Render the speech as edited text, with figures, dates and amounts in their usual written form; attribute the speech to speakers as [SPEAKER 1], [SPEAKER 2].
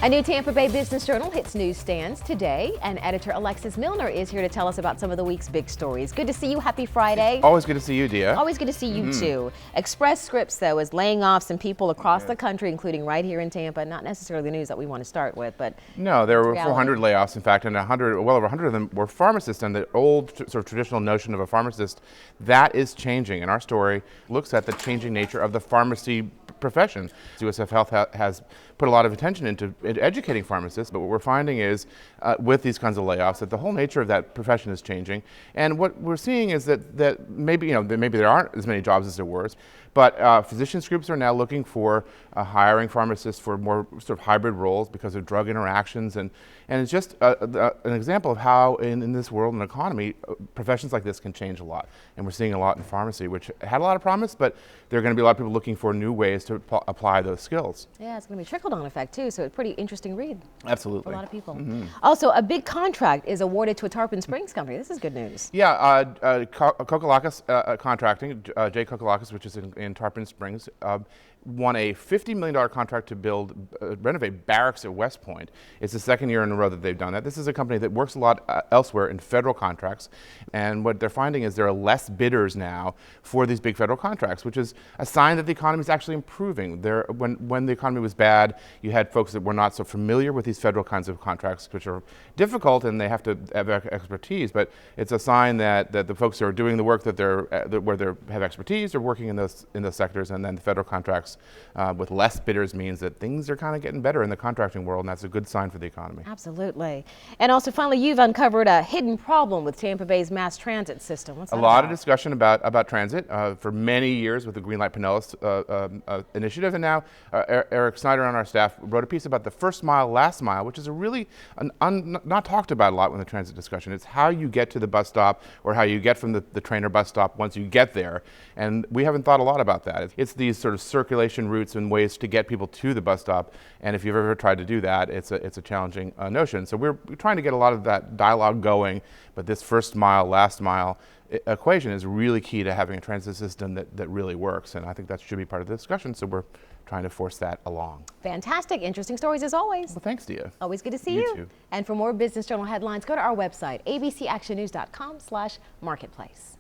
[SPEAKER 1] A new Tampa Bay Business Journal hits newsstands today, and editor Alexis Muellner is here to tell us about some of the week's big stories. Good to see you. Happy Friday.
[SPEAKER 2] Always good to see you, Dia.
[SPEAKER 1] Always good to see you too. Express Scripts, though, is laying off some people across the country, including right here in Tampa. Not necessarily the news that we want to start with, but
[SPEAKER 2] no, there were
[SPEAKER 1] reality.
[SPEAKER 2] 400 layoffs, in fact, and well over 100 of them were pharmacists. And the old sort of traditional notion of a pharmacist, that is changing. And our story looks at the changing nature of the pharmacy profession. USF Health has put a lot of attention into educating pharmacists, but what we're finding is with these kinds of layoffs that the whole nature of that profession is changing. And what we're seeing is that maybe there aren't as many jobs as there were, but physicians groups are now looking for hiring pharmacists for more sort of hybrid roles because of drug interactions, and it's just an example of how in this world and economy professions like this can change a lot. And we're seeing a lot in pharmacy, which had a lot of promise, but there are going to be a lot of people looking for new ways to apply those skills.
[SPEAKER 1] Yeah, it's going to be trickle-down effect too, so it's a pretty interesting read.
[SPEAKER 2] Absolutely.
[SPEAKER 1] For a lot of people. Also, a big contract is awarded to a Tarpon Springs company. This is good news.
[SPEAKER 2] Yeah, Kokolakis Contracting, Jay Kokolakis, which is in Tarpon Springs, won a $50 million contract to renovate barracks at West Point. It's the second year in a row that they've done that. This is a company that works a lot elsewhere in federal contracts, and what they're finding is there are less bidders now for these big federal contracts, which is a sign that the economy is actually improving. When the economy was bad, you had folks that were not so familiar with these federal kinds of contracts, which are difficult and they have to have expertise, but it's a sign that the folks who are doing the work where they have expertise are working in those sectors, and then the federal contracts with less bidders means that things are kind of getting better in the contracting world, and that's a good sign for the economy.
[SPEAKER 1] Absolutely. And also, finally, you've uncovered a hidden problem with Tampa Bay's mass transit system. What's that
[SPEAKER 2] lot
[SPEAKER 1] about?
[SPEAKER 2] of discussion about transit for many years with the Green Light Pinellas initiative, and now Eric Snyder on our staff wrote a piece about the first mile, last mile, which is a really not talked about a lot in the transit discussion. It's how you get to the bus stop, or how you get from the train or bus stop once you get there, and we haven't thought a lot about that. It's these sort of circulation routes and ways to get people to the bus stop, and if you've ever tried to do that, it's a challenging notion. So we're trying to get a lot of that dialogue going, but this first mile, last mile equation is really key to having a transit system that really works, and I think that should be part of the discussion, so we're trying to force that along.
[SPEAKER 1] Fantastic. Interesting stories as always.
[SPEAKER 2] Well, thanks, Dia.
[SPEAKER 1] Always good to see you.
[SPEAKER 2] Too.
[SPEAKER 1] And for more Business Journal headlines, go to our website, abcactionnews.com/marketplace.